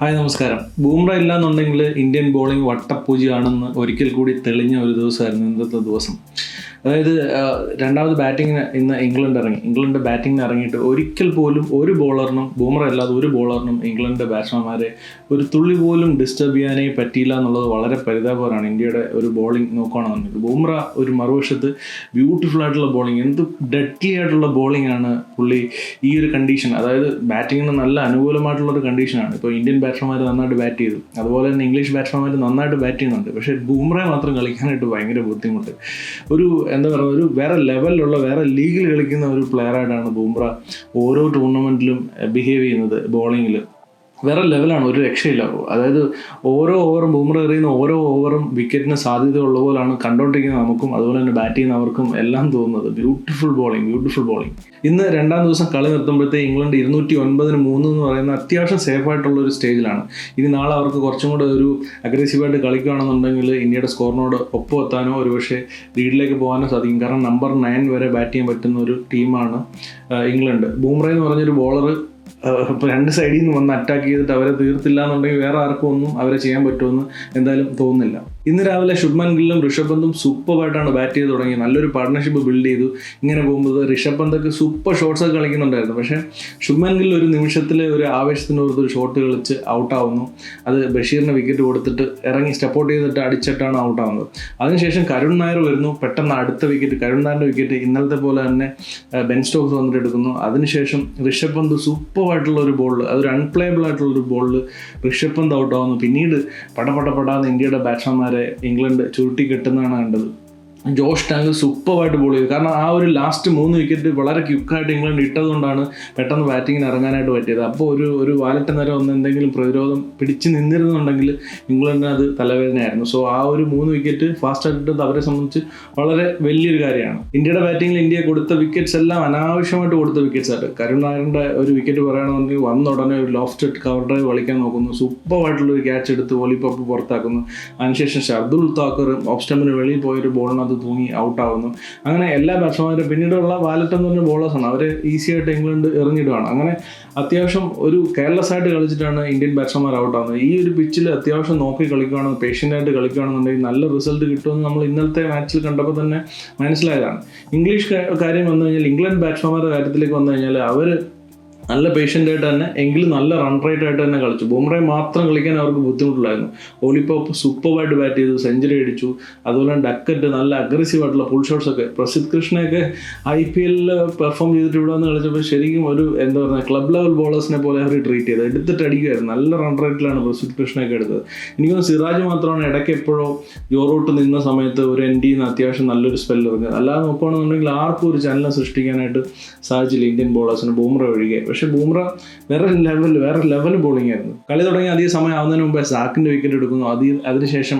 Hi നമസ്കാരം. ബൂമ്ര ഇല്ലാന്നുണ്ടെങ്കിൽ Indian bowling വട്ടപ്പൂജയാണെന്ന് ഒരിക്കൽ കൂടി തെളിഞ്ഞ ഒരു ദിവസമായിരുന്നു ഇന്നത്തെ ദിവസം. അതായത് രണ്ടാമത് ബാറ്റിങ്ങിന് ഇന്ന് ഇംഗ്ലണ്ട് ബാറ്റിങ്ങിന് ഇറങ്ങിയിട്ട് ഒരിക്കൽ പോലും ഒരു ബോളറിനും, ബൂമ്ര അല്ലാതെ ഒരു ബോളറിനും ഇംഗ്ലണ്ടിൻ്റെ ബാറ്റ്സ്മാൻമാരെ ഒരു തുള്ളി പോലും ഡിസ്റ്റർബ് ചെയ്യാനേ പറ്റിയില്ല എന്നുള്ളത് വളരെ പരിതാപകരമാണ്. ഇന്ത്യയുടെ ഒരു ബോളിംഗ് നോക്കുകയാണെന്നുണ്ടെങ്കിൽ ബൂമ്ര ഒരു മറുവശത്ത് ബ്യൂട്ടിഫുൾ ആയിട്ടുള്ള ബോളിംഗ്, എന്ത് ഡെഡ്ലി ആയിട്ടുള്ള ബോളിംഗ് ആണ് പുള്ളി. ഈ ഒരു കണ്ടീഷൻ, അതായത് ബാറ്റിങ്ങിന് നല്ല അനുകൂലമായിട്ടുള്ളൊരു കണ്ടീഷനാണ്. ഇപ്പോൾ ഇന്ത്യൻ ബാറ്റ്സ്മാൻമാർ നന്നായിട്ട് ബാറ്റ് ചെയ്തു, അതുപോലെ തന്നെ ഇംഗ്ലീഷ് ബാറ്റ്സ്മാൻമാർ നന്നായിട്ട് ബാറ്റ് ചെയ്യുന്നുണ്ട്. പക്ഷേ ബൂമ്രയെ മാത്രം കളിക്കാനായിട്ട് ഭയങ്കര ബുദ്ധിമുട്ട്. ഒരു എന്താ പറയുക, ഒരു വേറെ ലെവലിലുള്ള, വേറെ ലീഗിൽ കളിക്കുന്ന ഒരു പ്ലെയറായിട്ടാണ് ബൂമ്ര ഓരോ ടൂർണമെൻറ്റിലും ബിഹേവ് ചെയ്യുന്നത്. ബോളിങ്ങിൽ വേറെ ലെവലാണ്, ഒരു രക്ഷയില്ല. അതായത് ഓരോ ഓവറും ബൂമ്ര എറിയുന്ന ഓരോ ഓവറും വിക്കറ്റിന് സാധ്യതയുള്ള പോലാണ് കണ്ടുകൊണ്ടിരിക്കുന്ന നമുക്കും അതുപോലെ തന്നെ ബാറ്റ് ചെയ്യുന്നവർക്കും എല്ലാം തോന്നുന്നത്. Beautiful bowling. ഇന്ന് രണ്ടാം ദിവസം കളി നിർത്തുമ്പോഴത്തേക്ക് ഇംഗ്ലണ്ട് 209-3 എന്ന് പറയുന്ന അത്യാവശ്യം സേഫായിട്ടുള്ള ഒരു സ്റ്റേജിലാണ്. ഇനി നാളെ അവർക്ക് കുറച്ചും കൂടെ ഒരു അഗ്രസീവായിട്ട് കളിക്കുകയാണെന്നുണ്ടെങ്കിൽ ഇന്ത്യയുടെ സ്കോറിനോട് ഒപ്പം എത്താനോ ഒരുപക്ഷെ ലീഡിലേക്ക് പോകാനോ സാധിക്കും. കാരണം നമ്പർ 9 വരെ ബാറ്റ് ചെയ്യാൻ പറ്റുന്ന ഒരു ടീമാണ് ഇംഗ്ലണ്ട്. ബൂമ്ര എന്ന് പറഞ്ഞൊരു ബോളർ ഇപ്പോൾ രണ്ട് സൈഡിൽ നിന്ന് വന്ന് അറ്റാക്ക് ചെയ്തിട്ട് അവരെ തീർത്തില്ല എന്നുണ്ടെങ്കിൽ വേറെ ആർക്കും ഒന്നും അവരെ ചെയ്യാൻ പറ്റുമെന്ന് എന്തായാലും തോന്നുന്നില്ല. ഇന്ന് രാവിലെ ശുഭ്മാൻ ഗില്ലും ഋഷഭ് പന്തും സൂപ്പറായിട്ടാണ് ബാറ്റ് ചെയ്ത് തുടങ്ങി. നല്ലൊരു പാർട്ട്ണർഷിപ്പ് ബിൽഡ് ചെയ്തു. ഇങ്ങനെ പോകുമ്പോൾ ഋഷഭ് പന്തൊക്കെ സൂപ്പർ ഷോട്ട്സ് ഒക്കെ കളിക്കുന്നുണ്ടായിരുന്നു. പക്ഷേ ശുഭ്മാൻ ഗിൽ ഒരു നിമിഷത്തിൽ ഒരു ആവേശത്തിന് ഒരു ഷോട്ട് കളിച്ച് ഔട്ടാവുന്നു. അത് ബഷീറിന് വിക്കറ്റ് കൊടുത്തിട്ട് ഇറങ്ങി സ്റ്റെപ്പ് ഔട്ട് ചെയ്തിട്ട് അടിച്ചിട്ടാണ് ഔട്ടാവുന്നത്. അതിനുശേഷം കരുൺ നായർ വരുന്നു. പെട്ടെന്ന് അടുത്ത വിക്കറ്റ്, കരുൺ നായരുടെ വിക്കറ്റ് ഇന്നലത്തെ പോലെ തന്നെ ബെൻ സ്റ്റോക്സ് വന്നിട്ട് എടുക്കുന്നു. അതിനുശേഷം ഋഷഭ് പന്ത് സൂപ്പറായിട്ടുള്ള ഒരു ബോളിൽ, അതൊരു അൺപ്ലേയബിൾ ആയിട്ടുള്ളൊരു ബോളിൽ ഋഷഭ് പന്ത് ഔട്ടാവുന്നു. പിന്നീട് പടപടാന്ന് ഇന്ത്യയുടെ ബാറ്റ്സ്മാൻമാരെ ഇംഗ്ലണ്ട് ചുരുട്ടി കെട്ടുന്നതാണ് കണ്ടത്. ജോഷ് ടാങ്ക് സൂപ്പറായിട്ട് ബോൾ ചെയ്തു. കാരണം ആ ഒരു ലാസ്റ്റ് 3 വിക്കറ്റ് വളരെ ക്വിക്കായിട്ട് ഇംഗ്ലണ്ട് ഇട്ടതുകൊണ്ടാണ് പെട്ടെന്ന് ബാറ്റിങ്ങിന് ഇറങ്ങാനായിട്ട് പറ്റിയത്. അപ്പോൾ ഒരു വാലറ്റ് നേരം ഒന്ന് എന്തെങ്കിലും പ്രതിരോധം പിടിച്ച് നിന്നിരുന്നുണ്ടെങ്കിൽ ഇംഗ്ലണ്ടിന് അത് തലവേദനയായിരുന്നു. സോ ആ ഒരു 3 വിക്കറ്റ് ഫാസ്റ്റ് ഇട്ടത് അവരെ സംബന്ധിച്ച് വളരെ വലിയൊരു കാര്യമാണ്. ഇന്ത്യയുടെ ബാറ്റിങ്ങിൽ ഇന്ത്യ കൊടുത്ത വിക്കറ്റ്സ് എല്ലാം അനാവശ്യമായിട്ട് കൊടുത്ത വിക്കറ്റ്സ് ആയിട്ട്. കരുൺ നായരുടെ ഒരു വിക്കറ്റ് പറയുകയാണെന്നുണ്ടെങ്കിൽ വന്ന ഉടനെ ഒരു ലോഫ്റ്റ് കവർ ഡ്രൈവ് കളിക്കാൻ നോക്കുന്നു. സൂപ്പറായിട്ടുള്ളൊരു ക്യാച്ച് എടുത്ത് വോളിപ്പപ്പ് പുറത്താക്കുന്നു. അതിനുശേഷം ഷർദുൽ താക്കർ ഓഫ് സ്റ്റമ്പിന് വെളിയിൽ പോയൊരു ബോളിന് തൂങ്ങി ഔട്ടാവുന്നു. അങ്ങനെ എല്ലാ ബാറ്റ്സ്മാൻമാരും പിന്നീടുള്ള വാലറ്റ് എന്ന് പറഞ്ഞ ബോളേഴ്സാണ്, അവർ ഈസി ആയിട്ട് ഇംഗ്ലണ്ട് എറിഞ്ഞിടുകയാണ്. അങ്ങനെ അത്യാവശ്യം ഒരു കെയർലെസ് ആയിട്ട് കളിച്ചിട്ടാണ് ഇന്ത്യൻ ബാറ്റ്സ്മാൻമാർ ഔട്ടാവുന്നത്. ഈ ഒരു പിച്ചിൽ അത്യാവശ്യം നോക്കി കളിക്കുകയാണ്, പേഷ്യൻ്റായിട്ട് കളിക്കുകയാണെന്നുണ്ടെങ്കിൽ നല്ല റിസൾട്ട് കിട്ടുമെന്ന് നമ്മൾ ഇന്നലത്തെ മാച്ചിൽ കണ്ടപ്പോൾ തന്നെ മനസ്സിലായതാണ്. ഇംഗ്ലീഷ് കാര്യം വന്നു കഴിഞ്ഞാൽ, ഇംഗ്ലണ്ട് ബാറ്റ്സ്മാൻമാരുടെ കാര്യത്തിലേക്ക് വന്നു കഴിഞ്ഞാൽ അവർ നല്ല പേഷ്യൻ്റായിട്ട് തന്നെ എങ്കിലും നല്ല റൺ റേറ്റ് ആയിട്ട് തന്നെ കളിച്ചു. ബൂമ്രയെ മാത്രം കളിക്കാൻ അവർക്ക് ബുദ്ധിമുട്ടില്ലായിരുന്നു. ഓലിപ്പോപ്പ് സൂപ്പറായിട്ട് ബാറ്റ് ചെയ്തു, സെഞ്ചുറി അടിച്ചു. അതുപോലെ ഡക്കറ്റ് നല്ല അഗ്രസീവ് ആയിട്ടുള്ള ഫുൾ ഷോട്ട്സ് ഒക്കെ. പ്രസിദ്ധ് കൃഷ്ണയൊക്കെ IPL പെർഫോം ചെയ്തിട്ട് ഇവിടെ വന്ന് കളിച്ചപ്പോൾ ശരിക്കും ഒരു എന്താ പറയുക, ക്ലബ് ലെവൽ ബോളേഴ്സിനെ പോലെ അവർ ട്രീറ്റ് ചെയ്തത്. എടുത്തിട്ട് അടിക്കുമായിരുന്നു. നല്ല റൺ റേറ്റിലാണ് പ്രസിദ്ധ് കൃഷ്ണയൊക്കെ എടുത്തത്. എനിക്കൊന്ന് സിറാജ് മാത്രമാണ് ഇടയ്ക്ക് എപ്പോഴോ ജോറൂട്ട് നിന്ന സമയത്ത് ഒരു NDന്ന് അത്യാവശ്യം നല്ലൊരു സ്പെല്ല് ഇറങ്ങുന്നത്. അല്ലാതെ നോക്കുകയാണെന്നുണ്ടെങ്കിൽ ആർക്കും ഒരു ചലനം സൃഷ്ടിക്കാനായിട്ട് സാധിച്ചില്ല ഇന്ത്യൻ ബോളേഴ്സിന്, ബൂമ്ര ഒഴികെ. പക്ഷേ ബൂമ്ര വേറെ ലെവൽ ബോളിംഗ് ആയിരുന്നു. കളി തുടങ്ങി അധികം സമയം ആവുന്നതിന് മുമ്പേ സാക്കിൻ്റെ വിക്കറ്റ് എടുക്കുന്നു. അതിനുശേഷം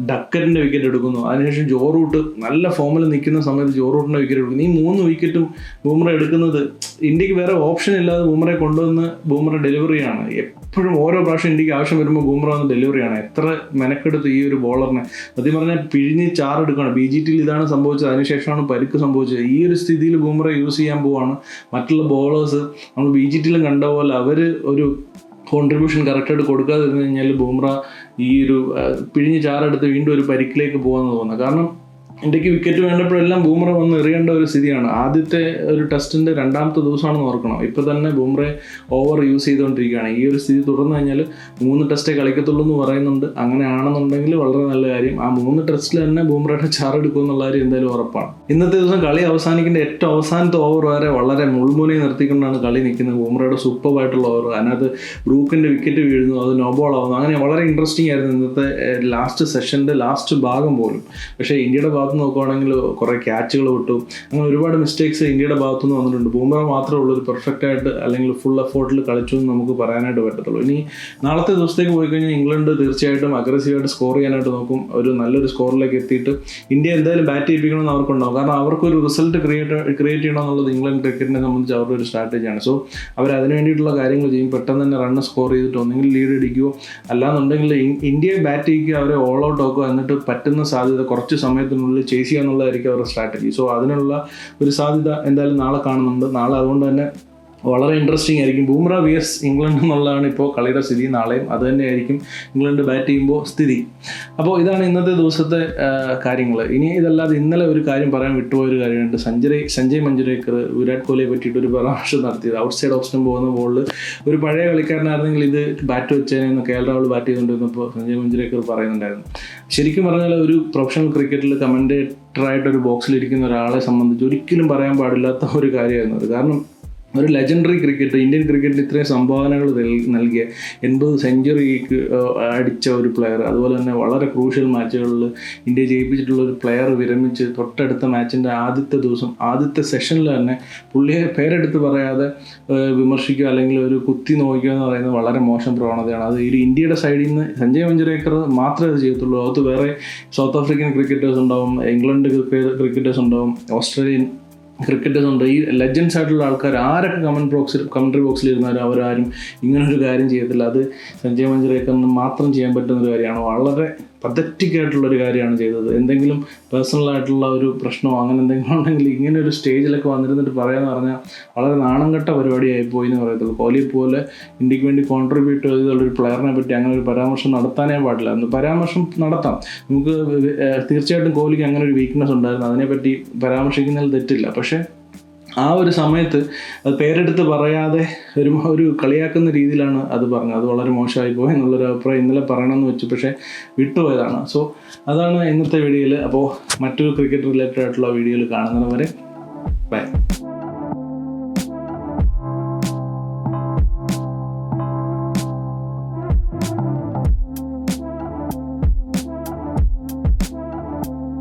ഡക്കറ്റിൻ്റെ വിക്കറ്റ് എടുക്കുന്നു. അതിനുശേഷം ജോറൂട്ട് നല്ല ഫോമിൽ നിൽക്കുന്ന സമയത്ത് ജോറൂട്ടിൻ്റെ വിക്കറ്റ് എടുക്കുന്നു. ഈ 3 വിക്കറ്റും ബൂമ്ര എടുക്കുന്നത് ഇന്ത്യക്ക് വേറെ ഓപ്ഷൻ ഇല്ലാതെ ബൂമ്രയെ കൊണ്ടുവന്ന് ബൂമ്ര ഡെലിവറിയാണ്. എപ്പോഴും ഓരോ പ്രാവശ്യം ഇന്ത്യക്ക് ആവശ്യം വരുമ്പോൾ ബൂമ്ര വന്ന് ഡെലിവറിയാണ്. എത്ര മെനക്കെടുത്ത് ഈ ഒരു ബോളറിനെ സത്യം പറഞ്ഞാൽ പിഴിഞ്ഞ് ചാറെടുക്കുകയാണ്. BGTയിൽ ഇതാണ് സംഭവിച്ചത്. അതിനുശേഷമാണ് പരിക്ക് സംഭവിച്ചത്. ഈ ഒരു സ്ഥിതിയിൽ ബൂമ്ര യൂസ് ചെയ്യാൻ പോവാണ്. മറ്റുള്ള ബോളേഴ്സ് നമ്മൾ BGTയിലും കണ്ട പോലെ അവർ ഒരു കോൺട്രിബ്യൂഷൻ കറക്റ്റായിട്ട് കൊടുക്കാതിരുന്നു കഴിഞ്ഞാൽ ബൂമ്ര ഈ ഒരു പിഴിഞ്ഞ് ചാറെടുത്ത് വീണ്ടും ഒരു പരിക്കിലേക്ക് പോകാമെന്ന് തോന്നുന്നത്. കാരണം ഇന്ത്യക്ക് വിക്കറ്റ് വേണ്ടപ്പോഴെല്ലാം ബൂമ്ര വന്ന് എറിയേണ്ട ഒരു സ്ഥിതിയാണ്. ആദ്യത്തെ ഒരു ടെസ്റ്റിൻ്റെ 2ാമത്തെ ദിവസമാണെന്ന് ഓർക്കണം. ഇപ്പോൾ തന്നെ ബൂമ്രയെ ഓവർ യൂസ് ചെയ്തുകൊണ്ടിരിക്കുകയാണ്. ഈ ഒരു സ്ഥിതി തുടർന്ന് കഴിഞ്ഞാൽ 3 ടെസ്റ്റേ കളിക്കത്തുള്ളൂ എന്ന് പറയുന്നുണ്ട്. അങ്ങനെയാണെന്നുണ്ടെങ്കിൽ വളരെ നല്ല കാര്യം. ആ 3 ടെസ്റ്റിൽ തന്നെ ബൂമ്രയുടെ ചാറെടുക്കും എന്നുള്ള കാര്യം എന്തായാലും ഉറപ്പാണ്. ഇന്നത്തെ ദിവസം കളി അവസാനിക്കേണ്ട ഏറ്റവും അവസാനത്തെ ഓവർ വരെ വളരെ മുൾമുനയിൽ നിർത്തിക്കൊണ്ടാണ് കളി നിൽക്കുന്നത്. ബൂമ്രയുടെ സൂപ്പറായിട്ടുള്ള ഓവർ, അതിനകത്ത് ബ്രൂക്കിൻ്റെ വിക്കറ്റ് വീഴുന്നു, അത് നോബോൾ ആവുന്നു. അങ്ങനെ വളരെ ഇൻട്രസ്റ്റിംഗ് ആയിരുന്നു ഇന്നത്തെ ലാസ്റ്റ് സെഷൻ്റെ ലാസ്റ്റ് ഭാഗം പോലും. പക്ഷേ ഇന്ത്യയുടെ ഭാഗത്ത് നോക്കുകയാണെങ്കിൽ കുറേ ക്യാച്ചുകൾ വിട്ടു. അങ്ങനെ ഒരുപാട് മിസ്റ്റേക്സ് ഇന്ത്യയുടെ ഭാഗത്തുനിന്ന് വന്നിട്ടുണ്ട്. ബൂമ്ര മാത്രമേ ഉള്ളൂ ഒരു പെർഫെക്റ്റ് ആയിട്ട് അല്ലെങ്കിൽ ഫുൾ എഫോർട്ടിൽ കളിച്ചു എന്ന് നമുക്ക് പറയാനായിട്ട് പറ്റത്തുള്ളൂ. ഇനി നാളത്തെ ദിവസത്തേക്ക് പോയി കഴിഞ്ഞാൽ ഇംഗ്ലണ്ട് തീർച്ചയായിട്ടും അഗ്രസീവായിട്ട് സ്കോർ ചെയ്യാനായിട്ട് നോക്കും. ഒരു നല്ലൊരു സ്കോറിലേക്ക് എത്തിയിട്ട് ഇന്ത്യ എന്തായാലും ബാറ്റ് ചെയ്യിപ്പിക്കണമെന്ന് അവർക്കുണ്ടാവും. കാരണം അവർക്കൊരു റിസൾട്ട് ക്രിയേറ്റ് ചെയ്യണം എന്നുള്ളത് ഇംഗ്ലണ്ട് ക്രിക്കറ്റിനെ സംബന്ധിച്ച് അവരുടെ ഒരു സ്ട്രാറ്റജിയാണ്. സോ അവർ അതിന് വേണ്ടിയിട്ടുള്ള കാര്യങ്ങൾ ചെയ്യും. പെട്ടെന്ന് തന്നെ റണ്ണ് സ്കോർ ചെയ്തിട്ട് ഒന്നെങ്കിൽ ലീഡ് അടിക്കുകയോ അല്ലാന്നുണ്ടെങ്കിൽ ഇന്ത്യയെ ബാറ്റ് ചെയ്യുക, അവരെ ഓൾ ഔട്ട് ആക്കുക, എന്നിട്ട് പറ്റുന്ന സാധ്യത കുറച്ച് സമയത്തിനുള്ളിൽ ചേസ് ചെയ്യുക എന്നുള്ളതായിരിക്കും അവരുടെ സ്ട്രാറ്റജി. സോ അതിനുള്ള ഒരു സാധ്യത എന്തായാലും നാളെ കാണുന്നുണ്ട്. നാളെ അതുകൊണ്ട് തന്നെ വളരെ ഇൻട്രസ്റ്റിംഗ് ആയിരിക്കും. ബൂമ്ര vs ഇംഗ്ലണ്ട് എന്നുള്ളതാണ് ഇപ്പോൾ കളിയുടെ സ്ഥിതി. നാളെയും അത് തന്നെയായിരിക്കും ഇംഗ്ലണ്ട് ബാറ്റ് ചെയ്യുമ്പോൾ സ്ഥിതി. അപ്പോൾ ഇതാണ് ഇന്നത്തെ ദിവസത്തെ കാര്യങ്ങൾ. ഇനി ഇതല്ലാതെ ഇന്നലെ ഒരു കാര്യം പറയാൻ വിട്ടുപോയൊരു കാര്യമുണ്ട്. സഞ്ജയ് മഞ്ജരേക്കർ വിരാട് കോഹ്ലിയെ പറ്റിയിട്ട് ഒരു പരാമർശം നടത്തിയത്. ഔട്ട് സൈഡ് ഓഫ് സ്റ്റംപ് പോകുന്ന ബോളിൽ ഒരു പഴയ കളിക്കാരനായിരുന്നെങ്കിൽ ഇത് ബാറ്റ് വെച്ചതിന് KL രാഹുൽ ബാറ്റ് ചെയ്തുകൊണ്ടിരുന്നപ്പോൾ സഞ്ജയ് മഞ്ജരേക്കർ പറയുന്നുണ്ടായിരുന്നു. ശരിക്കും പറഞ്ഞാൽ ഒരു പ്രൊഫഷണൽ ക്രിക്കറ്റിൽ കമൻറ്റേറ്ററായിട്ടൊരു ബോക്സിലിരിക്കുന്ന ഒരാളെ സംബന്ധിച്ച് ഒരിക്കലും പറയാൻ പാടില്ലാത്ത ഒരു കാര്യമായിരുന്നു അത്. കാരണം ഒരു ലെജൻഡറി ക്രിക്കറ്റ്, ഇന്ത്യൻ ക്രിക്കറ്റിൽ ഇത്രയും സംഭാവനകൾ നൽകിയ 80 സെഞ്ചുറിക്ക് അടിച്ച ഒരു പ്ലെയർ, അതുപോലെ തന്നെ വളരെ ക്രൂഷ്യൽ മാച്ചുകളിൽ ഇന്ത്യ ജയിപ്പിച്ചിട്ടുള്ള ഒരു പ്ലെയർ വിരമിച്ച് തൊട്ടടുത്ത മാച്ചിൻ്റെ ആദ്യത്തെ ദിവസം ആദ്യത്തെ സെഷനിൽ തന്നെ പുള്ളിയെ പേരെടുത്ത് പറയാതെ വിമർശിക്കുക അല്ലെങ്കിൽ ഒരു കുത്തി നോക്കുക എന്ന് പറയുന്നത് വളരെ മോശം പ്രവണതയാണ്. അത് ഒരു ഇന്ത്യയുടെ സൈഡിൽ നിന്ന് സഞ്ജയ് മഞ്ജരേക്കർ മാത്രമേ അത് ചെയ്യത്തുള്ളൂ. അത് വേറെ സൗത്ത് ആഫ്രിക്കൻ ക്രിക്കറ്റേഴ്സ് ഉണ്ടാവും, ഇംഗ്ലണ്ട് ക്രിക്കറ്റേഴ്സ് ഉണ്ടാവും, ഓസ്ട്രേലിയൻ ക്രിക്കറ്റേഴ്സ് ഉണ്ട്. ഈ ലെജൻഡ്സ് ആയിട്ടുള്ള ആൾക്കാർ ആരൊക്കെ കമൻട്രി ബോക്സിൽ ഇരുന്നാലും അവരാരും ഇങ്ങനൊരു കാര്യം ചെയ്യത്തില്ല. അത് സഞ്ജയ് മഞ്ജരേക്കറിന് മാത്രം ചെയ്യാൻ പറ്റുന്നൊരു കാര്യമാണ്. വളരെ പതറ്റിക് ആയിട്ടുള്ളൊരു കാര്യമാണ് ചെയ്തത്. എന്തെങ്കിലും പേഴ്സണലായിട്ടുള്ള ഒരു പ്രശ്നമോ അങ്ങനെ എന്തെങ്കിലും ഉണ്ടെങ്കിൽ ഇങ്ങനെ ഒരു സ്റ്റേജിലൊക്കെ വന്നിരുന്നിട്ട് പറയാന്ന് പറഞ്ഞാൽ വളരെ നാണം കെട്ട പരിപാടിയായി പോയി എന്ന് പറയത്തുള്ളൂ. കോഹ്ലിയെ പോലെ ഇന്ത്യക്ക് വേണ്ടി കോൺട്രിബ്യൂട്ട് ചെയ്തുള്ളൊരു പ്ലെയറിനെ പറ്റി അങ്ങനെ ഒരു പരാമർശം നടത്താനേ പാടില്ല. എന്ന് പരാമർശം നടത്താം, നമുക്ക് തീർച്ചയായിട്ടും കോഹ്ലിക്ക് അങ്ങനെ ഒരു വീക്ക്നെസ് ഉണ്ടായിരുന്നു, അതിനെപ്പറ്റി പരാമർശിക്കുന്നതിൽ തെറ്റില്ല. പക്ഷേ ആ ഒരു സമയത്ത് അത് പേരെടുത്ത് പറയാതെ ഒരു കളിയാക്കുന്ന രീതിയിലാണ് അത് പറഞ്ഞത്. അത് വളരെ മോശമായി പോയി എന്നുള്ളൊരു അഭിപ്രായം ഇന്നലെ പറയണമെന്ന് വെച്ചു, പക്ഷേ വിട്ടുപോയതാണ്. സോ അതാണ് ഇന്നത്തെ വീഡിയോയിൽ. അപ്പോൾ മറ്റൊരു ക്രിക്കറ്റ് റിലേറ്റഡ് ആയിട്ടുള്ള വീഡിയോയിൽ കാണുന്നവരെ ബൈ.